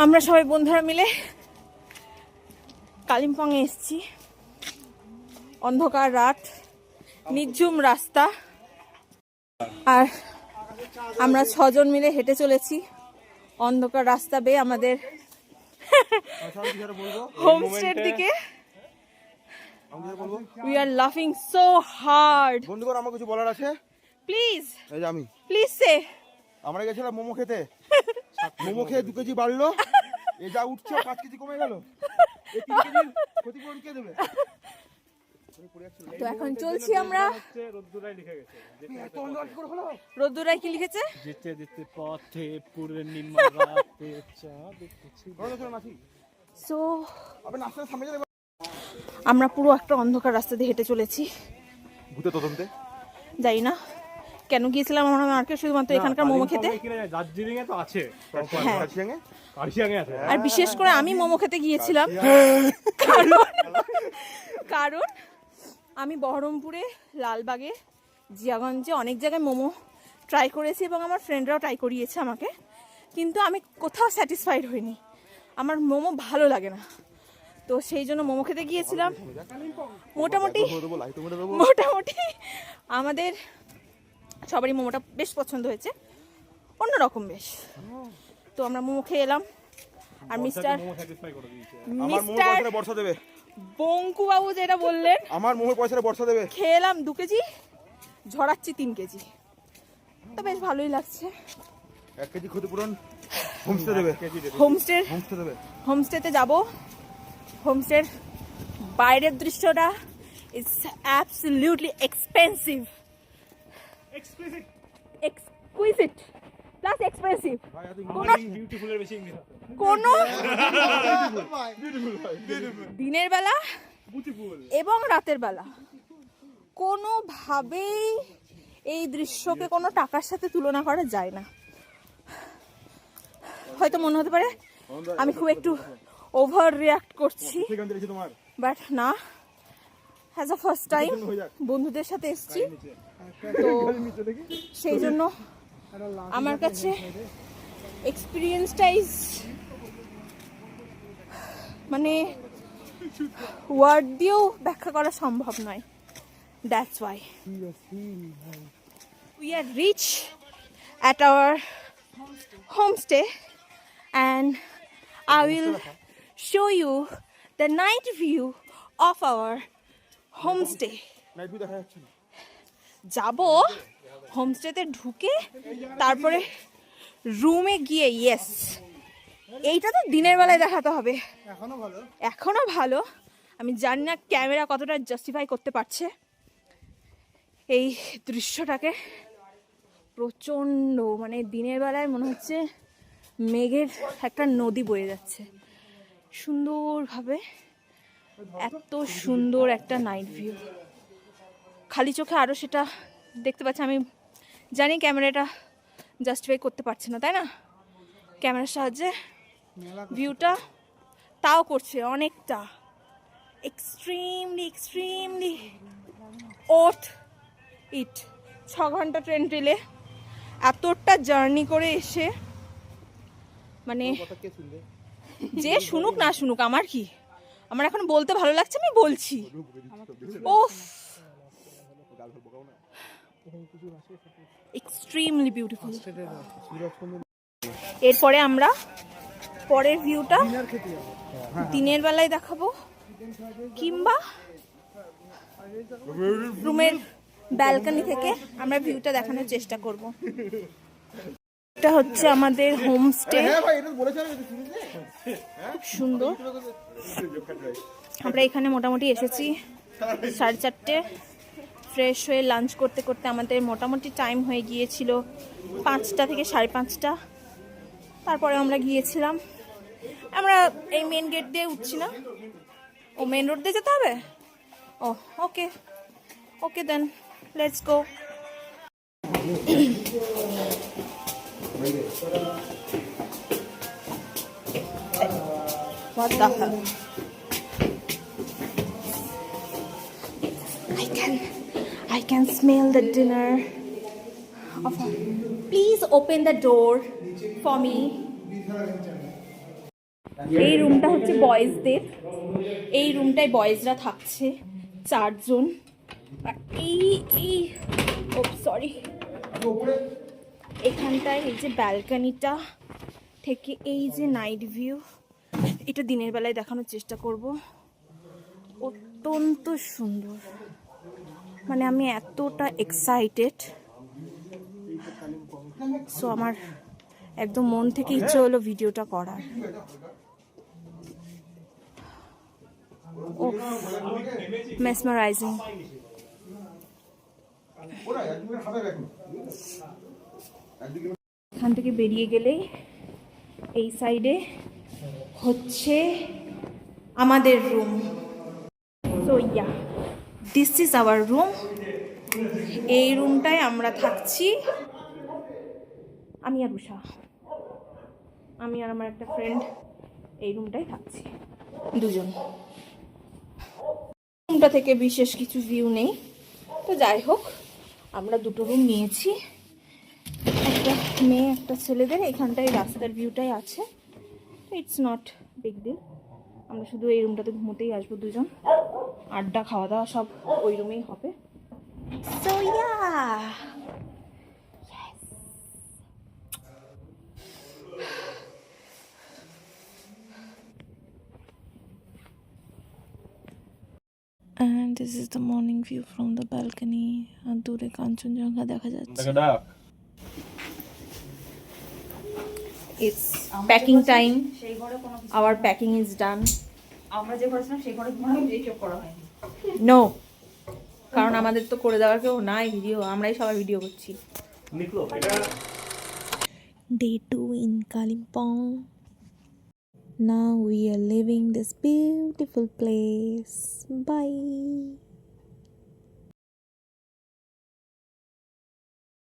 আমরা সবাই বন্ধুরা মিলে কালিম্পংয়ে এসেছি। অন্ধকার রাত, নির্ঝুম রাস্তা, আর আমরা 6 জন মিলে হেঁটে চলেছি অন্ধকার রাস্তা বেয়ে আমাদের হোমস্টের দিকে। We are laughing so hard. বন্ধুগণ, আমার কিছু বলার আছে, প্লিজ। এই যে আমি প্লিজ সে আমরা গেছিলাম মোমো খেতে। মোমো খেয়ে 2 কেজি বাড়লো, এ যা উঠছে 5 কেজি কমে গেল। এই 3 কেজি ক্ষতিপূরণ কে দেবে? তো এখন চলছি আমরা। রোদ্দুরাই কি লিখেছে? যেতে যেতে পথে পূর্ণিমা রাতে চাঁদ দেখতেছি। সো আপনি নাস্তার সামনে যাবেন। আমরা পুরো একটা অন্ধকার রাস্তা দিয়ে হেঁটে চলেছি। ভূতে তদন্তে যাই না কেন গিয়েছিলাম আমরা মার্কেট, শুধুমাত্র এখানকার মোমো খেতে। দার্জিলিং এ তো আছে, হ্যাঁ, কার্শিয়াঙে আছে। আর বিশেষ করে আমি মোমো খেতে গিয়েছিলাম কারণ আমি বহরমপুরে, লালবাগে, জিয়াগঞ্জে অনেক জায়গায় মোমো ট্রাই করেছি এবং আমার ফ্রেন্ডরাও ট্রাই করিয়েছে আমাকে, কিন্তু আমি কোথাও স্যাটিসফাইড হইনি। আমার মোমো ভালো লাগে না, তো সেই জন্য মোমো খেতে গিয়েছিলাম। মোটামুটি আমাদের সবারই মোমোটা বেশ পছন্দ হয়েছে, অন্যরকম বেশ। তো আমরা মোমো খেয়ে এলাম। আর মিস্টার বর্ষা দেবে বঙ্কু বাবু যেটা বললেন, আমার মোমোর পয়সাটা বর্ষা দেবে। খেয়ে এলাম 2 কেজি, ঝরাচ্ছি 3 কেজি, তো বেশ ভালোই লাগছে। 1 কেজি ক্ষতিপূরণ হোমস্টে দেবে। হোমস্টেতে যাব। হোমস্টের বাইরের দৃশ্যটা is absolutely expensive, exquisite plus expensive. কোনো দিনের বেলা এবং রাতের বেলা কোনোভাবেই এই দৃশ্যকে কোনো টাকার সাথে তুলনা করা যায় না। হয়তো মনে হতে পারে আমি খুব একটু ওভার রিয়াক্ট করছি, বাট না, অ্যাজ আ ফার্স্ট টাইম বন্ধুদের সাথে এসেছি, তো সেই জন্য আমার কাছে এক্সপিরিয়েন্সটা ইজ মানে ওয়ার্ড দিয়েও ব্যাখ্যা করা সম্ভব নয়। That's why we are reached at our homestay and I will show you the night view of our homestay. যাব হোমস্টেতে ঢুকে তারপরে রুমে গিয়ে, ইয়েস, এইটা তো দিনের বেলায় দেখাতে হবে। এখনো ভালো, আমি জানি না ক্যামেরা কতটা জাস্টিফাই করতে পারছে এই দৃশ্যটাকে। প্রচণ্ড মানে দিনের বেলায় মনে হচ্ছে মেঘের একটা নদী বয়ে যাচ্ছে সুন্দরভাবে। এত সুন্দর একটা নাইট ভিউ, খালি চোখে আরও সেটা দেখতে পাচ্ছি। আমি জানি ক্যামেরাটা জাস্টিফাই করতে পারছে না, তাই না? ক্যামেরার সাহায্যে ভিউটা তাও করছে অনেকটা এক্সট্রিমলি ওর্থ ইট। 6 ঘন্টা ট্রেন টেলে এতটা জার্নি করে এসে, মানে যে শুনুক না শুনুক আমার কি, আমার এখন বলতে ভালো লাগছে, আমি বলছি। ওফ, এক্সট্রিমলি বিউটিফুল। এরপরে আমরা পরের ভিউটা দিনের বেলায় দেখাবো, কিংবা রুমের ব্যালকনি থেকে আমরা ভিউটা দেখানোর চেষ্টা করব। এটা হচ্ছে আমাদের হোমস্টে, খুব সুন্দর। আমরা এখানে মোটামুটি এসেছি 4:30, ফ্রেশ হয়ে লাঞ্চ করতে করতে আমাদের মোটামুটি টাইম হয়ে গিয়েছিল 5টা থেকে 5:30। তারপরে আমরা গিয়েছিলাম, আমরা এই মেন গেট দিয়ে উঠছি না, ও মেন রোড দিয়ে যেতে হবে। Oh okay okay, then let's go. What the hell? I can smell the dinner. Please open the door for me. এই রুমটা হচ্ছে বয়েজদের, এই রুমটায় বয়েজরা থাকছে 4 জন। আর এই ও সরি, এখানটায় এই যে ব্যালকনিটা থেকে এই যে নাইট ভিউ, এটা দিনের বেলায় দেখানোর চেষ্টা করব। অত্যন্ত সুন্দর, মানে আমি এতটা এক্সাইটেড, সো আমার একদম মন থেকে ইচ্ছে হলো ভিডিওটা করার। ও মেসমারাইজিং। এখান থেকে বেরিয়ে গেলেই এই সাইডে হচ্ছে আমাদের room. So yeah, this is our room. এই রুমটায় আমরা থাকছি, আমি আর উষা, আমি আর আমার একটা ফ্রেন্ড এই রুমটায় থাকছি, দুজন। রুমটা থেকে বিশেষ কিছু ভিউ নেই, তো যাই হোক আমরা দুটো রুম নিয়েছি, একটা মেয়ে একটা ছেলেদের। এখানটায় রাস্তার ভিউটাই আছে, তো ইটস নট বিগ ডিল। আমরা শুধু এই রুমটাতে ঘুমোতেই আসবো দুজন, আড্ডা খাওয়া দাওয়া সব ওই রুমেই হবে। So yeah, and this is the morning view from the balcony. আর দূরে কাঞ্চনজঙ্ঘা দেখা যাচ্ছে। It's packing time. Our packing is done. আমরা যে করেছিলাম সেই ঘরে ঘুমানো এইসব করা হয়নি। No, কারণ আমাদের তো করে দেওয়ার কেউ নাই ভিডিও, আমরাই সবাই ভিডিও করছি। Day 2 in Kalimpong. Now we are leaving this beautiful place. Bye.